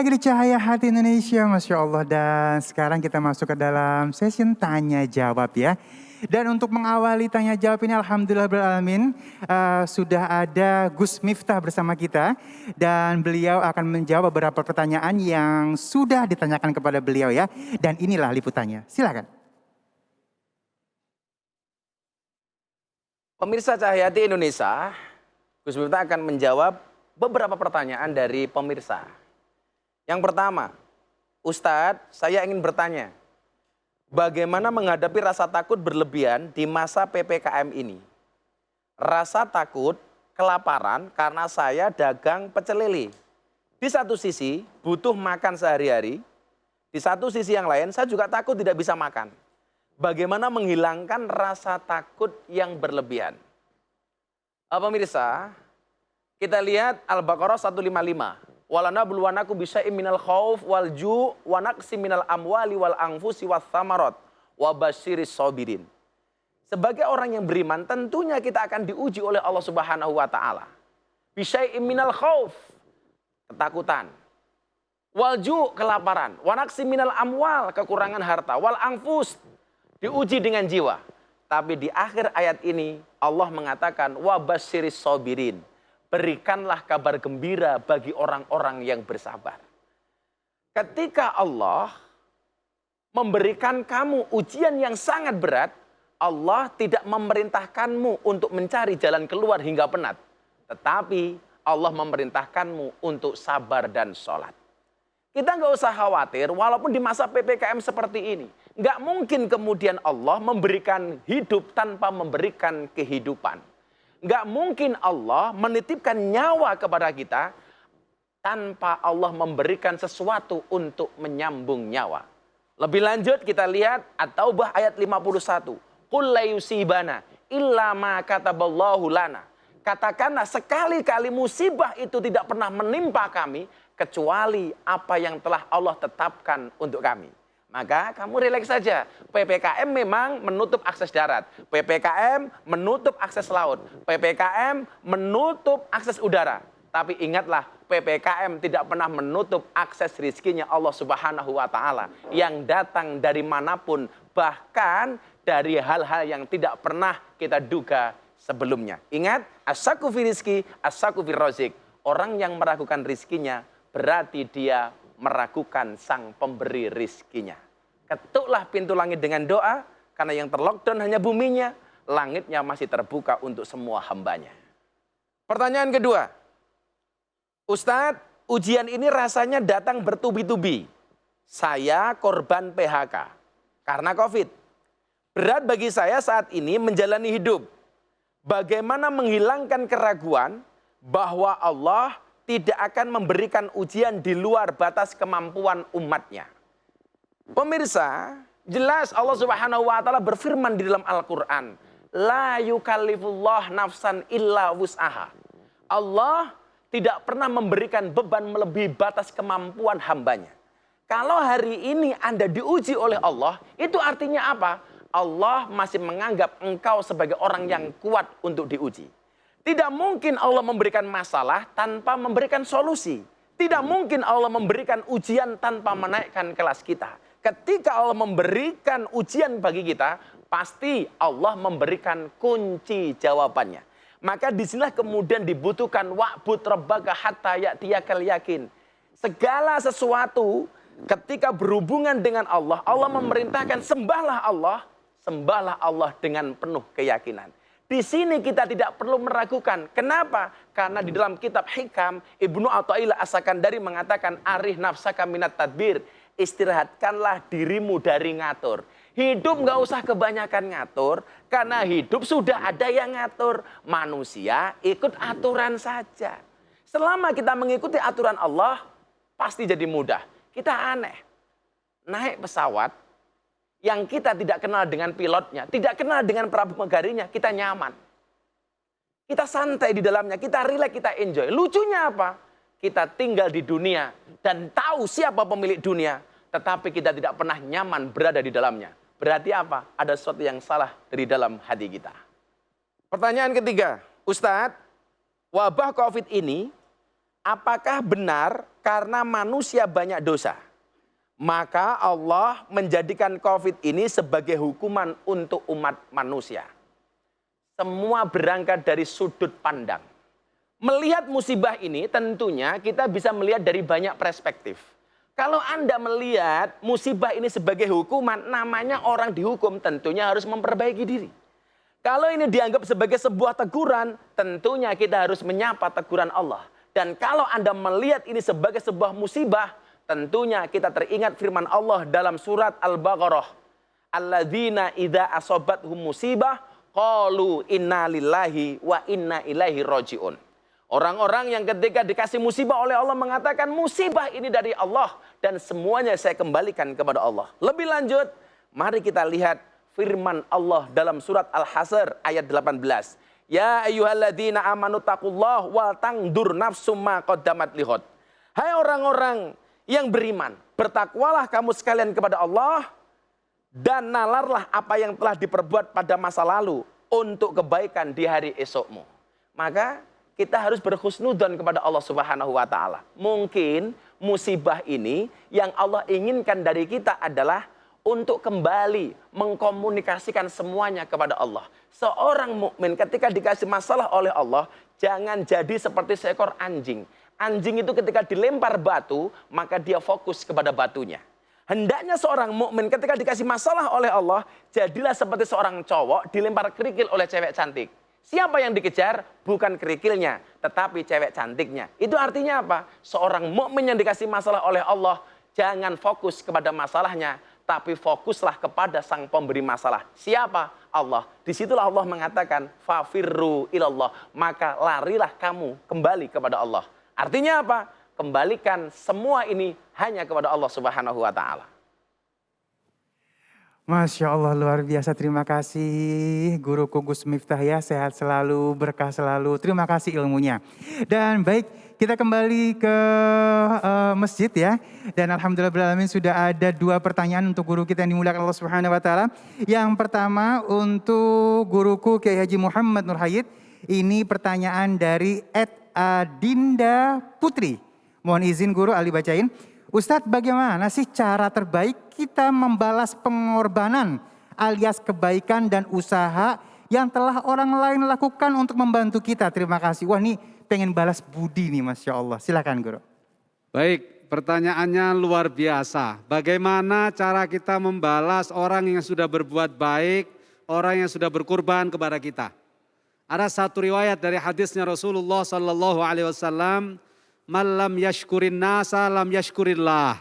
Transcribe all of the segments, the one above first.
lagi di Cahaya Hati Indonesia, Masya Allah. Dan sekarang kita masuk ke dalam sesi tanya jawab ya. Dan untuk mengawali tanya jawab ini Alhamdulillah beralamin sudah ada Gus Miftah bersama kita. Dan beliau akan menjawab beberapa pertanyaan yang sudah ditanyakan kepada beliau ya. Dan inilah liputannya, silakan. Pemirsa Cahaya Hati Indonesia, Gus Miftah akan menjawab beberapa pertanyaan dari pemirsa. Yang pertama, Ustadz, saya ingin bertanya, bagaimana menghadapi rasa takut berlebihan di masa PPKM ini? Rasa takut, kelaparan karena saya dagang pecel lele. Di satu sisi butuh makan sehari-hari, di satu sisi yang lain saya juga takut tidak bisa makan. Bagaimana menghilangkan rasa takut yang berlebihan? Pemirsa, kita lihat Al-Baqarah 155. Walanabluwanakum bisyai'im minal khauf wal ju' wa naqsim minal amwali wal anfusi was samarat wa basyiris sabirin. Sebagai orang yang beriman, tentunya kita akan diuji oleh Allah Subhanahu wa taala. Bisyai'im minal khauf, ketakutan. Wal ju', kelaparan. Wa naqsim minal amwal, kekurangan harta. Wal anfus, diuji dengan jiwa. Tapi di akhir ayat ini Allah mengatakan wa basyiris sabirin. Berikanlah kabar gembira bagi orang-orang yang bersabar. Ketika Allah memberikan kamu ujian yang sangat berat, Allah tidak memerintahkanmu untuk mencari jalan keluar hingga penat. Tetapi Allah memerintahkanmu untuk sabar dan sholat. Kita nggak usah khawatir walaupun di masa PPKM seperti ini. Nggak mungkin kemudian Allah memberikan hidup tanpa memberikan kehidupan. Nggak mungkin Allah menitipkan nyawa kepada kita tanpa Allah memberikan sesuatu untuk menyambung nyawa. Lebih lanjut kita lihat At-Taubah ayat 51. Qul la yusibana illa ma kataballahu lana. Katakanlah sekali-kali musibah itu tidak pernah menimpa kami kecuali apa yang telah Allah tetapkan untuk kami. Maka kamu rileks saja. PPKM memang menutup akses darat. PPKM menutup akses laut. PPKM menutup akses udara. Tapi ingatlah, PPKM tidak pernah menutup akses rizkinya Allah Subhanahu wa taala yang datang dari manapun, bahkan dari hal-hal yang tidak pernah kita duga sebelumnya. Ingat, as-saku fi rizki, as-saku fi rozik. Orang yang meragukan rizkinya berarti dia meragukan sang pemberi rizkinya. Ketuklah pintu langit dengan doa, karena yang terlockdown hanya buminya, langitnya masih terbuka untuk semua hambanya. Pertanyaan kedua, Ustadz, ujian ini rasanya datang bertubi-tubi. Saya korban PHK karena COVID. Berat bagi saya saat ini menjalani hidup. Bagaimana menghilangkan keraguan bahwa Allah tidak akan memberikan ujian di luar batas kemampuan umatnya. Pemirsa, jelas Allah Subhanahu wa taala berfirman di dalam Al-Qur'an, la yukallifullah nafsan illa wus'aha. Allah tidak pernah memberikan beban melebihi batas kemampuan hambanya. Kalau hari ini Anda diuji oleh Allah, itu artinya apa? Allah masih menganggap engkau sebagai orang yang kuat untuk diuji. Tidak mungkin Allah memberikan masalah tanpa memberikan solusi. Tidak mungkin Allah memberikan ujian tanpa menaikkan kelas kita. Ketika Allah memberikan ujian bagi kita, pasti Allah memberikan kunci jawabannya. Maka disinilah kemudian dibutuhkan wa'bud rabbaka hatta ya'tiyakal yakin. Segala sesuatu ketika berhubungan dengan Allah, Allah memerintahkan sembahlah Allah dengan penuh keyakinan. Di sini kita tidak perlu meragukan. Kenapa? Karena di dalam kitab Hikam, Ibnu Athaillah As-Sakandari mengatakan, arih nafsaka minat tadbir. Istirahatkanlah dirimu dari ngatur. Hidup nggak usah kebanyakan ngatur, karena hidup sudah ada yang ngatur. Manusia ikut aturan saja. Selama kita mengikuti aturan Allah, pasti jadi mudah. Kita aneh. Naik pesawat, yang kita tidak kenal dengan pilotnya, tidak kenal dengan pramugarinya, kita nyaman. Kita santai di dalamnya, kita rileks, kita enjoy. Lucunya apa? Kita tinggal di dunia dan tahu siapa pemilik dunia, tetapi kita tidak pernah nyaman berada di dalamnya. Berarti apa? Ada sesuatu yang salah dari dalam hati kita. Pertanyaan ketiga, Ustadz, wabah COVID ini apakah benar karena manusia banyak dosa. Maka Allah menjadikan COVID ini sebagai hukuman untuk umat manusia. Semua berangkat dari sudut pandang. Melihat musibah ini tentunya kita bisa melihat dari banyak perspektif. Kalau Anda melihat musibah ini sebagai hukuman, namanya orang dihukum tentunya harus memperbaiki diri. Kalau ini dianggap sebagai sebuah teguran, tentunya kita harus menyapa teguran Allah. Dan kalau Anda melihat ini sebagai sebuah musibah, tentunya kita teringat firman Allah dalam surat Al-Baqarah. Alladzina idza asobathum musibah qalu inna lillahi wa inna ilaihi rajiun. Orang-orang yang ketika dikasih musibah oleh Allah mengatakan musibah ini dari Allah dan semuanya saya kembalikan kepada Allah. Lebih lanjut, mari kita lihat firman Allah dalam surat Al-Hasr ayat 18. Ya ayyuhalladzina amanu taqullah wal tangdur nafsum ma qaddamat lighad. Hai orang-orang yang beriman, bertakwalah kamu sekalian kepada Allah dan nalarlah apa yang telah diperbuat pada masa lalu untuk kebaikan di hari esokmu. Maka kita harus berhusnudzon kepada Allah Subhanahu wa taala. Mungkin musibah ini yang Allah inginkan dari kita adalah untuk kembali mengkomunikasikan semuanya kepada Allah. Seorang mukmin ketika dikasih masalah oleh Allah, jangan jadi seperti seekor anjing. Anjing itu ketika dilempar batu, maka dia fokus kepada batunya. Hendaknya seorang mukmin ketika dikasih masalah oleh Allah, jadilah seperti seorang cowok dilempar kerikil oleh cewek cantik. Siapa yang dikejar? Bukan kerikilnya, tetapi cewek cantiknya. Itu artinya apa? Seorang mukmin yang dikasih masalah oleh Allah, jangan fokus kepada masalahnya, tapi fokuslah kepada sang pemberi masalah. Siapa? Allah. Disitulah Allah mengatakan, fafirru ilallah. Maka larilah kamu kembali kepada Allah. Artinya apa? Kembalikan semua ini hanya kepada Allah Subhanahu wa taala. Masya Allah, luar biasa. Terima kasih Guruku Gus Miftah ya. Sehat selalu, berkah selalu. Terima kasih ilmunya. Dan baik, kita kembali ke masjid ya. Dan alhamdulillah sudah ada 2 pertanyaan untuk guru kita yang dimuliakan Allah Subhanahu wa taala. Yang pertama untuk guruku Kiai Haji Muhammad Nur Hayid. Ini pertanyaan dari Adinda Putri. Mohon izin guru Ali bacain. Ustadz, bagaimana sih cara terbaik kita membalas pengorbanan alias kebaikan dan usaha yang telah orang lain lakukan untuk membantu kita? Terima kasih. Wah, ini pengen balas budi nih, Masya Allah. Silakan guru. Baik, pertanyaannya luar biasa. Bagaimana cara kita membalas orang yang sudah berbuat baik, orang yang sudah berkorban kepada kita? Ada satu riwayat dari hadisnya Rasulullah Sallallahu Alaihi Wasallam, "Malam yashkurin nasa lam yashkurillah."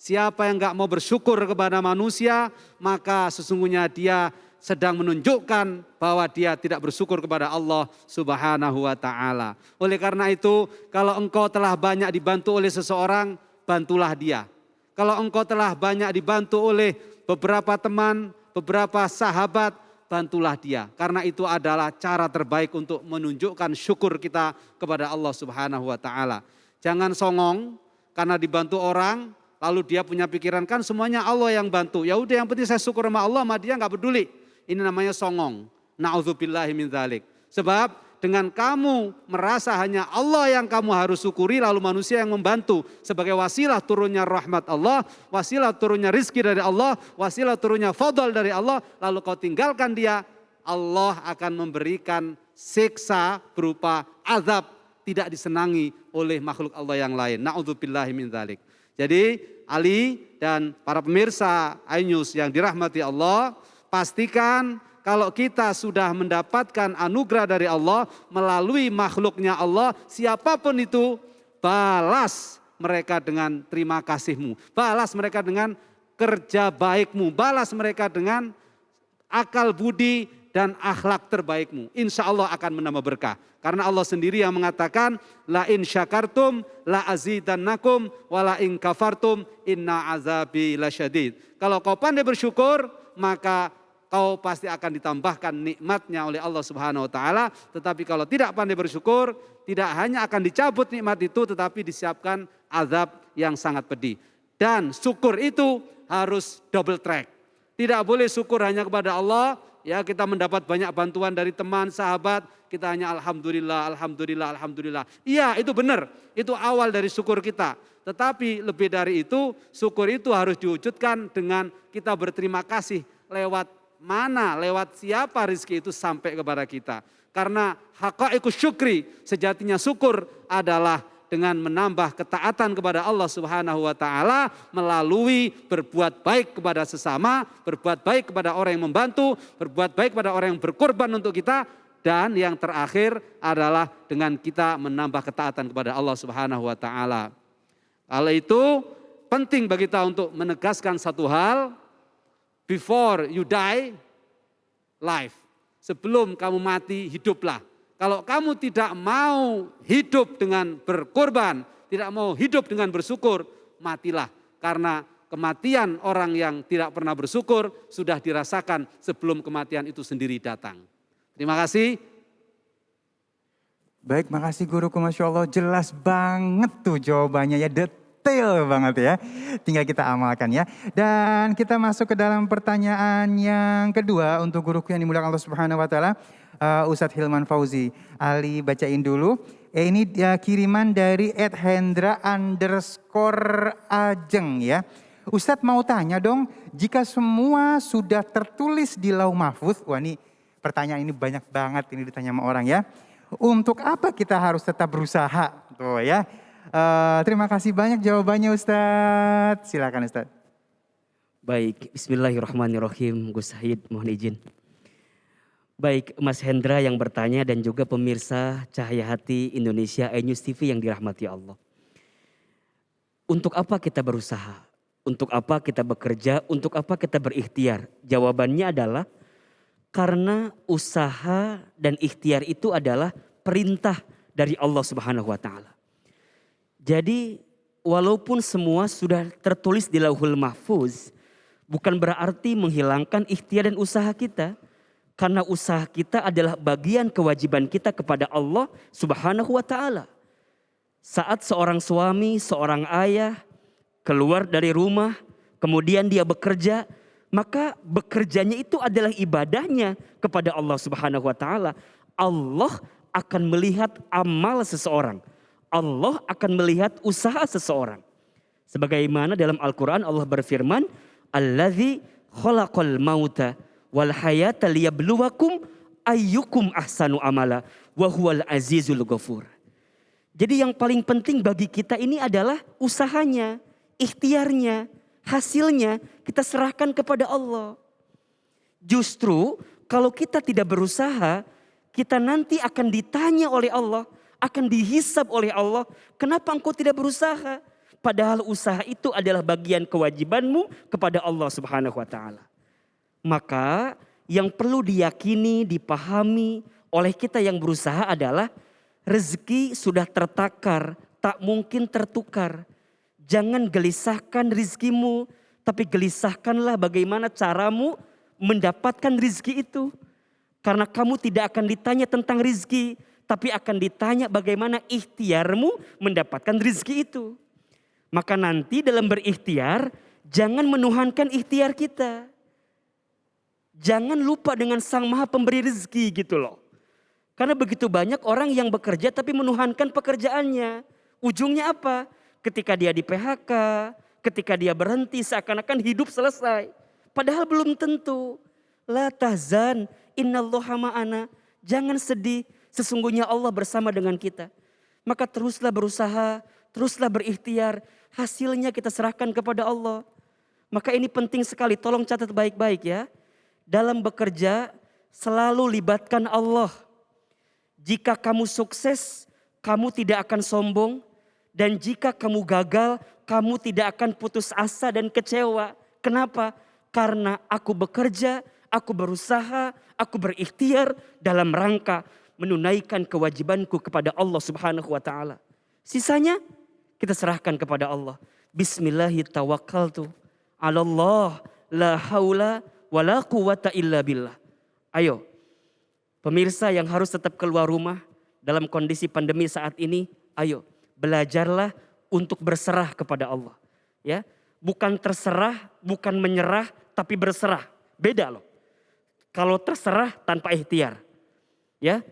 Siapa yang enggak mau bersyukur kepada manusia, maka sesungguhnya dia sedang menunjukkan bahwa dia tidak bersyukur kepada Allah Subhanahu wa taala. Oleh karena itu, kalau engkau telah banyak dibantu oleh seseorang, bantulah dia. Kalau engkau telah banyak dibantu oleh beberapa teman, beberapa sahabat, bantulah dia. Karena itu adalah cara terbaik untuk menunjukkan syukur kita kepada Allah Subhanahu wa taala. Jangan songong karena dibantu orang, lalu dia punya pikiran kan semuanya Allah yang bantu. Ya udah yang penting saya syukur sama Allah, sama dia enggak peduli. Ini namanya songong. Na'udzubillahi min dzalik. Sebab dengan kamu merasa hanya Allah yang kamu harus syukuri, lalu manusia yang membantu sebagai wasilah turunnya rahmat Allah, wasilah turunnya rizki dari Allah, wasilah turunnya fadl dari Allah, lalu kau tinggalkan dia, Allah akan memberikan siksa berupa azab tidak disenangi oleh makhluk Allah yang lain. Na'udzubillahi min dzalik. Jadi Ali dan para pemirsa iNews yang dirahmati Allah, pastikan kalau kita sudah mendapatkan anugerah dari Allah melalui makhluknya Allah, siapapun itu, balas mereka dengan terima kasihmu, balas mereka dengan kerja baikmu, balas mereka dengan akal budi dan akhlak terbaikmu. Insya Allah akan menambah berkah. Karena Allah sendiri yang mengatakan, la in syakartum la azidannakum wa la in kafartum inna azabi lasyadid. Kalau kau pandai bersyukur, maka kau pasti akan ditambahkan nikmatnya oleh Allah Subhanahu wa taala. Tetapi kalau tidak pandai bersyukur, tidak hanya akan dicabut nikmat itu, tetapi disiapkan azab yang sangat pedih. Dan syukur itu harus double track. Tidak boleh syukur hanya kepada Allah, ya kita mendapat banyak bantuan dari teman, sahabat, kita hanya alhamdulillah, alhamdulillah, alhamdulillah. Iya, itu benar. Itu awal dari syukur kita. Tetapi lebih dari itu, syukur itu harus diwujudkan dengan kita berterima kasih lewat mana, lewat siapa rezeki itu sampai kepada kita. Karena haqaiqus syukri, sejatinya syukur adalah dengan menambah ketaatan kepada Allah Subhanahu wa taala melalui berbuat baik kepada sesama, berbuat baik kepada orang yang membantu, berbuat baik kepada orang yang berkorban untuk kita, dan yang terakhir adalah dengan kita menambah ketaatan kepada Allah Subhanahu wa taala. Hal itu penting bagi kita untuk menegaskan satu hal, before you die, life. Sebelum kamu mati, hiduplah. Kalau kamu tidak mau hidup dengan berkorban, tidak mau hidup dengan bersyukur, matilah. Karena kematian orang yang tidak pernah bersyukur sudah dirasakan sebelum kematian itu sendiri datang. Terima kasih. Baik, makasih guruku, Masya Allah. Jelas banget tuh jawabannya ya, detail banget ya. Tinggal kita amalkan ya. Dan kita masuk ke dalam pertanyaan yang kedua untuk guruku yang dimuliakan Allah Subhanahu wa taala. Ustadz Hilman Fauzi. Ali bacain dulu. Ini kiriman dari @hendra_ajeng ya. Ustadz mau tanya dong, jika semua sudah tertulis di Lauh Mahfuz, wah ini pertanyaan ini banyak banget ini ditanya sama orang ya. Untuk apa kita harus tetap berusaha? Tuh ya. Terima kasih banyak jawabannya Ustadz. Silakan Ustadz. Baik, bismillahirrahmanirrahim. Gus Syahid mohon izin. Baik, Mas Hendra yang bertanya dan juga pemirsa Cahaya Hati Indonesia iNews TV yang dirahmati Allah. Untuk apa kita berusaha? Untuk apa kita bekerja? Untuk apa kita berikhtiar? Jawabannya adalah karena usaha dan ikhtiar itu adalah perintah dari Allah Subhanahu wa taala. Jadi walaupun semua sudah tertulis di Lauhul Mahfuz, bukan berarti menghilangkan ikhtiar dan usaha kita. Karena usaha kita adalah bagian kewajiban kita kepada Allah Subhanahu wa taala. Saat seorang suami, seorang ayah keluar dari rumah, kemudian dia bekerja, maka bekerjanya itu adalah ibadahnya kepada Allah Subhanahu wa taala. Allah akan melihat amal seseorang. Allah akan melihat usaha seseorang. Sebagaimana dalam Al-Qur'an Allah berfirman, "Allazi khalaqal mauta wal hayata liyabluwakum ayyukum ahsanu amala wa huwal azizul ghafur." Jadi yang paling penting bagi kita ini adalah usahanya, ikhtiarnya, hasilnya kita serahkan kepada Allah. Justru kalau kita tidak berusaha, kita nanti akan ditanya oleh Allah, akan dihisab oleh Allah, kenapa engkau tidak berusaha? Padahal usaha itu adalah bagian kewajibanmu kepada Allah Subhanahu wa taala. Maka yang perlu diyakini, dipahami oleh kita yang berusaha adalah rezeki sudah tertakar, tak mungkin tertukar. Jangan gelisahkan rezekimu, tapi gelisahkanlah bagaimana caramu mendapatkan rezeki itu. Karena kamu tidak akan ditanya tentang rezeki, tapi akan ditanya bagaimana ikhtiarmu mendapatkan rezeki itu. Maka nanti dalam berikhtiar, jangan menuhankan ikhtiar kita. Jangan lupa dengan Sang Maha Pemberi rezeki gitu loh. Karena begitu banyak orang yang bekerja tapi menuhankan pekerjaannya. Ujungnya apa? Ketika dia di PHK, ketika dia berhenti seakan-akan hidup selesai. Padahal belum tentu. La tahzan, innallaha ma'ana. Jangan sedih, sesungguhnya Allah bersama dengan kita. Maka teruslah berusaha, teruslah berikhtiar. Hasilnya kita serahkan kepada Allah. Maka ini penting sekali, tolong catat baik-baik ya. Dalam bekerja selalu libatkan Allah. Jika kamu sukses, kamu tidak akan sombong. Dan jika kamu gagal, kamu tidak akan putus asa dan kecewa. Kenapa? Karena aku bekerja, aku berusaha, aku berikhtiar dalam rangka menunaikan kewajibanku kepada Allah Subhanahu wa taala. Sisanya kita serahkan kepada Allah. Bismillahirrahmanirrahim. 'Alallah la haula wala quwata illa billah. Ayo, pemirsa yang harus tetap keluar rumah dalam kondisi pandemi saat ini, ayo belajarlah untuk berserah kepada Allah. Ya, bukan terserah, bukan menyerah, tapi berserah. Beda loh. Kalau terserah tanpa ikhtiar. Ya.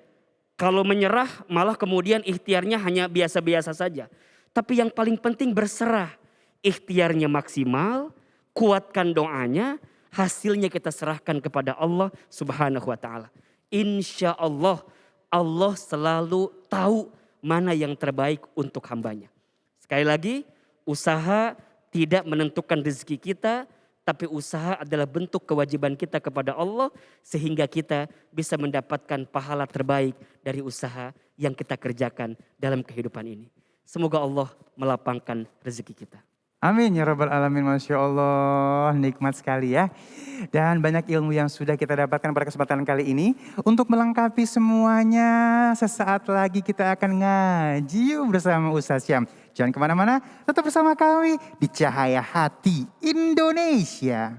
Kalau menyerah malah kemudian ikhtiarnya hanya biasa-biasa saja. Tapi yang paling penting berserah. Ikhtiarnya maksimal, kuatkan doanya, hasilnya kita serahkan kepada Allah Subhanahu wa taala. Insya Allah, Allah selalu tahu mana yang terbaik untuk hambanya. Sekali lagi, usaha tidak menentukan rezeki kita, tapi usaha adalah bentuk kewajiban kita kepada Allah sehingga kita bisa mendapatkan pahala terbaik dari usaha yang kita kerjakan dalam kehidupan ini. Semoga Allah melapangkan rezeki kita. Amin ya rabbal alamin, Masya Allah, nikmat sekali ya. Dan banyak ilmu yang sudah kita dapatkan pada kesempatan kali ini. Untuk melengkapi semuanya, sesaat lagi kita akan ngaji yuk bersama Ustaz Syam. Jangan kemana-mana, tetap bersama kami di Cahaya Hati Indonesia.